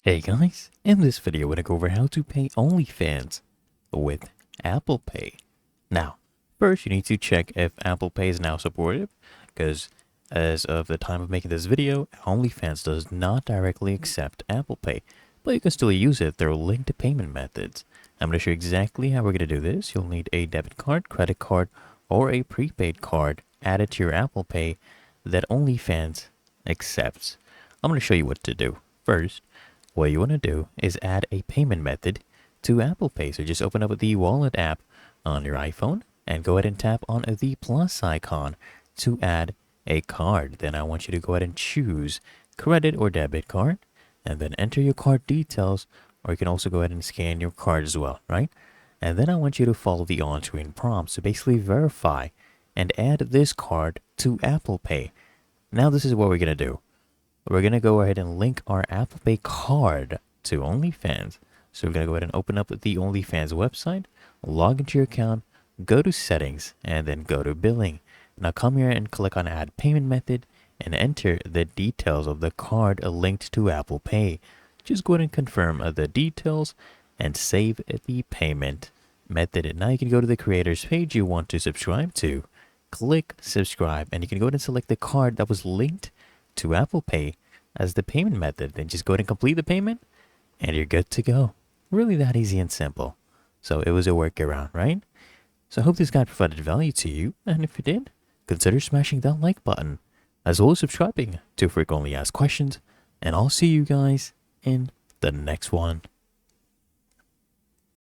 Hey guys, in this video we're going to go over how to pay Onlyfans with Apple Pay. Now, first you need to check if Apple Pay is now supported, because as of the time of making this video, Onlyfans does not directly accept Apple Pay, but you can still use it through linked payment methods. I'm going to show you exactly how we're going to do this. You'll need a debit card, credit card, or a prepaid card added to your Apple Pay that Onlyfans accepts. I'm going to show you what to do. First, what you want to do is add a payment method to Apple Pay. So just open up the Wallet app on your iPhone and go ahead and tap on the plus icon to add a card. Then I want you to go ahead and choose credit or debit card and then enter your card details, or you can also go ahead and scan your card as well, right? And then I want you to follow the on-screen prompts to basically verify and add this card to Apple Pay. Now this is what we're going to do. We're going to go ahead and link our Apple Pay card to OnlyFans. So we're going to go ahead and open up the OnlyFans website, log into your account, go to settings, and then go to billing. Now come here and click on add payment method and enter the details of the card linked to Apple Pay. Just go ahead and confirm the details and save the payment method. And now you can go to the creators page you want to subscribe to, click subscribe, and you can go ahead and select the card that was linked to Apple Pay as the payment method. Then just go ahead and complete the payment and you're good to go. Really that easy and simple. So it was a workaround, right? So I hope this guide provided value to you, and if it did, consider smashing that like button as well as subscribing to frequently asked questions, and I'll see you guys in the next one.